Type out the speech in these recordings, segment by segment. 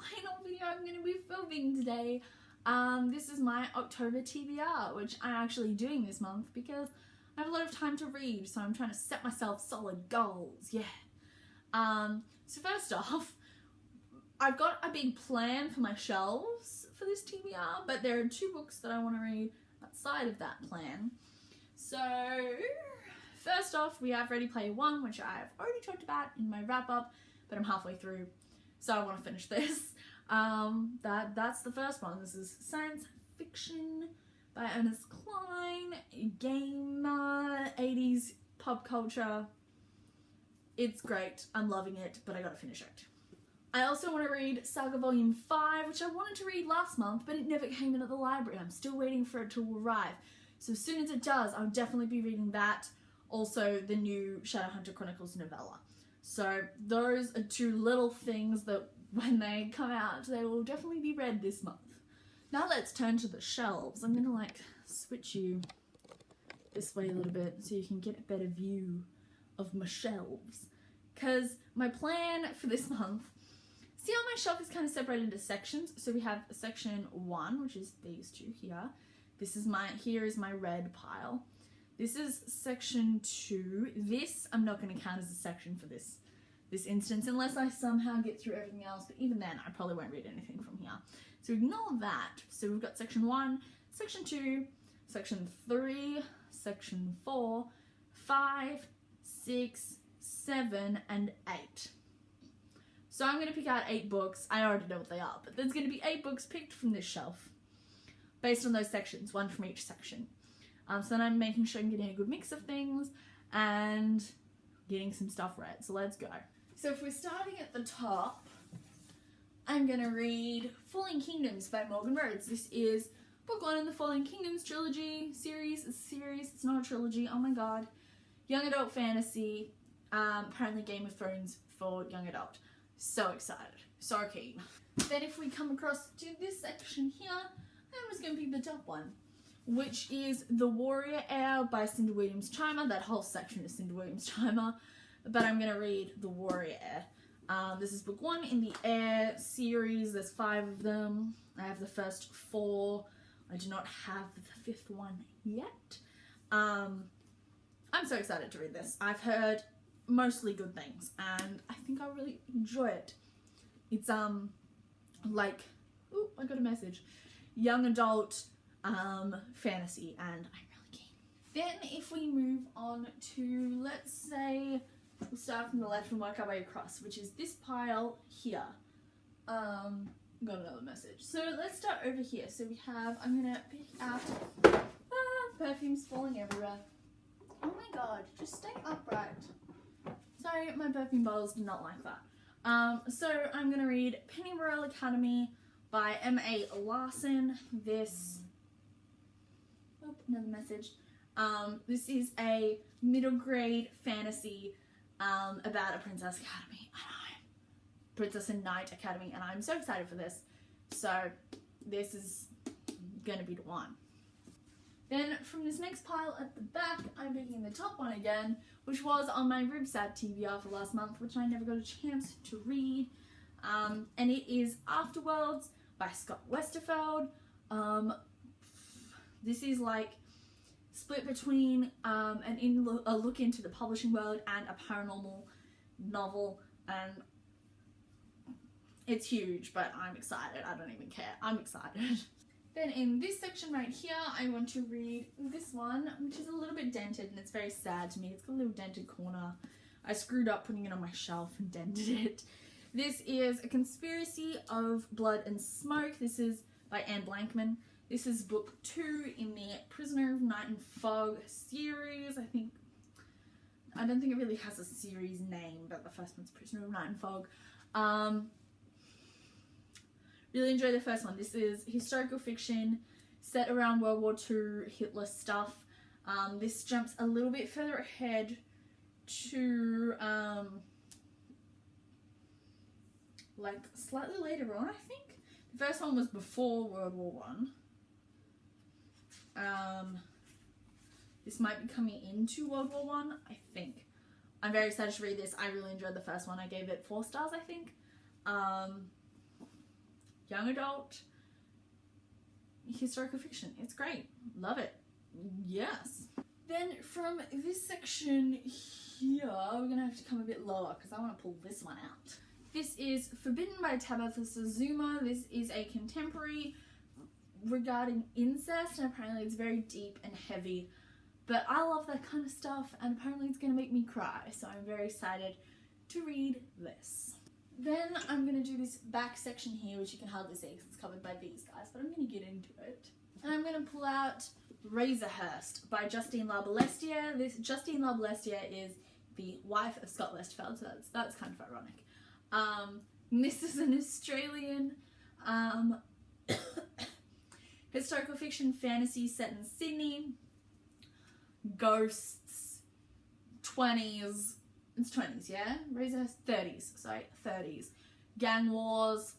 final video I'm going to be filming today. This is my October TBR, which I'm actually doing this month because I have a lot of time to read, so I'm trying to set myself solid goals, yeah. So first off, I've got a big plan for my shelves for this TBR, but there are 2 books that I want to read outside of that plan. So first off, we have Ready Player One, which I've already talked about in my wrap up, but I'm halfway through, so I want to finish this. That's the first one. This is science fiction by Ernest Cline, gamer, 80s pop culture. It's great, I'm loving it, but I gotta finish it. I also want to read Saga Volume 5, which I wanted to read last month, but it never came in at the library. I'm still waiting for it to arrive. So as soon as it does, I'll definitely be reading that. Also, the new Shadowhunter Chronicles novella. So those are 2 little things that when they come out, they will definitely be read this month. Now let's turn to the shelves. I'm gonna switch you this way a little bit so you can get a better view of my shelves. Because my plan for this month, see how my shelf is kind of separated into sections? So we have section 1, which is these 2 here. Here is my red pile. This is section 2. This I'm not going to count as a section for this instance, unless I somehow get through everything else, but even then I probably won't read anything from here. So ignore that. So we've got section 1, section 2, section 3, section 4, 5, 6, 7, and 8. So I'm going to pick out 8 books. I already know what they are, but there's going to be 8 books picked from this shelf based on those sections, 1 from each section. So then I'm making sure I'm getting a good mix of things and getting some stuff read. So let's go. So if we're starting at the top, I'm going to read Falling Kingdoms by Morgan Rhodes. This is book 1 in the Falling Kingdoms trilogy series. It's a series, it's not a trilogy, oh my god. Young adult fantasy, apparently Game of Thrones for young adult. So excited, so keen. Then if we come across to this section here, I'm just going to pick the top one, which is The Warrior Heir by Cinda Williams-Chimer. That whole section is Cinda Williams-Chimer, but I'm going to read The Warrior Heir. This is book 1 in the Heir series. There's 5 of them. I have the first 4. I do not have the 5th one yet. I'm so excited to read this. I've heard mostly good things, and I think I'll really enjoy it. It's ooh, I got a message. Young adult fantasy, and I'm really keen. Then if we move on to, let's say, we'll start from the left and work our way across, which is this pile here. Got another message. So let's start over here. So we have, I'm gonna pick out, perfumes falling everywhere. Oh my god, just stay upright. Sorry, my perfume bottles did not like that. So I'm gonna read Pennyroyal Academy by M.A. Larson. This, oh, another message. This is a middle grade fantasy about a princess academy, princess and knight academy, and I'm so excited for this. So this is gonna be the one. Then from this next pile at the back, I'm picking the top one again, which was on my Ribsat TBR for last month, which I never got a chance to read. And it is Afterworlds by Scott Westerfeld. This is split between a look into the publishing world and a paranormal novel, and it's huge, but I'm excited. I don't even care. I'm excited. Then in this section right here, I want to read this one, which is a little bit dented, and it's very sad to me. It's got a little dented corner. I screwed up putting it on my shelf and dented it. This is A Conspiracy of Blood and Smoke. This is by Anne Blankman. This is book 2 in the Prisoner of Night and Fog series. I don't think it really has a series name, but the first one's Prisoner of Night and Fog. Really enjoy the first one. This is historical fiction set around World War II Hitler stuff. This jumps a little bit further ahead to slightly later on, I think. The first one was before World War I. This might be coming into World War I, I think. I'm very excited to read this. I really enjoyed the first one. I gave it 4 stars, I think. young adult historical fiction. It's great. Love it. Yes. Then from this section here, we're going to have to come a bit lower because I want to pull this one out. This is Forbidden by Tabitha Suzumo. This is a contemporary regarding incest, and apparently it's very deep and heavy. But I love that kind of stuff, and apparently it's going to make me cry, so I'm very excited to read this. Then I'm going to do this back section here, which you can hardly see because it's covered by these guys, but I'm going to get into it. And I'm going to pull out Razorhurst by Justine La Balestier. Justine La Balestier is the wife of Scott Westfeld, so that's kind of ironic. This is an Australian historical fiction fantasy set in Sydney. Ghosts, 20s, it's 20s, yeah? Razorhurst, 30s. Gang wars.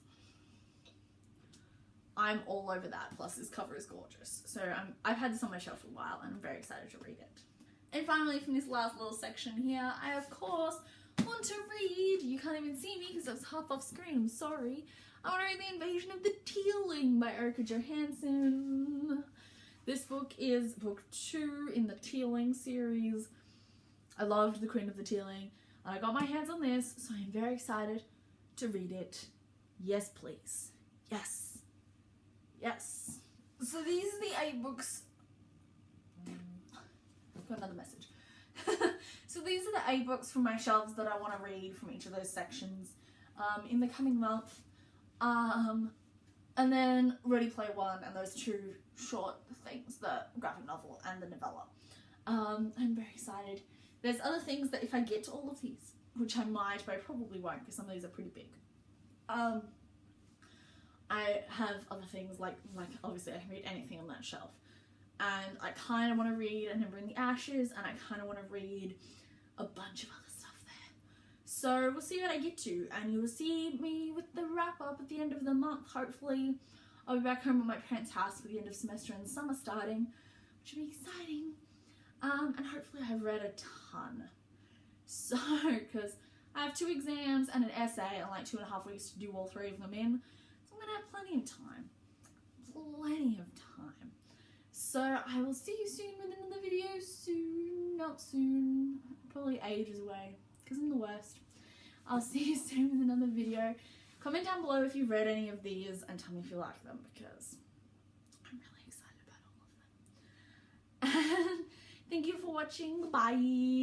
I'm all over that, plus this cover is gorgeous. So I've had this on my shelf for a while and I'm very excited to read it. And finally, from this last little section here, I of course want to read, you can't even see me because I was half off screen, I'm sorry. I want to read The Invasion of the Tealing by Erica Johansson. This book is book 2 in the Tealing series. I loved The Queen of the Tealing, and I got my hands on this, so I'm very excited to read it. Yes, please. Yes. Yes. So these are the 8 books. I've got another message. So these are the 8 books from my shelves that I want to read from each of those sections in the coming month. And then Ready Player One and those 2 short things, the graphic novel and the novella. I'm very excited. There's other things that if I get to all of these, which I might, but I probably won't because some of these are pretty big. I have other things like obviously I can read anything on that shelf. And I kind of want to read A Number in the Ashes, and I kind of want to read a bunch of other stuff there. So we'll see what I get to, and you will see me with the wrap up at the end of the month. Hopefully I'll be back home at my parents' house for the end of semester and summer starting, which will be exciting. And hopefully I've read a ton. So, because I have 2 exams and an essay and like 2.5 weeks to do all 3 of them in, so I'm going to have plenty of time. Plenty of time. So I will see you soon with another video. Soon, not soon, probably ages away because I'm the worst. I'll see you soon with another video. Comment down below if you've read any of these and tell me if you like them because I'm really excited about all of them. And thank you for watching. Bye.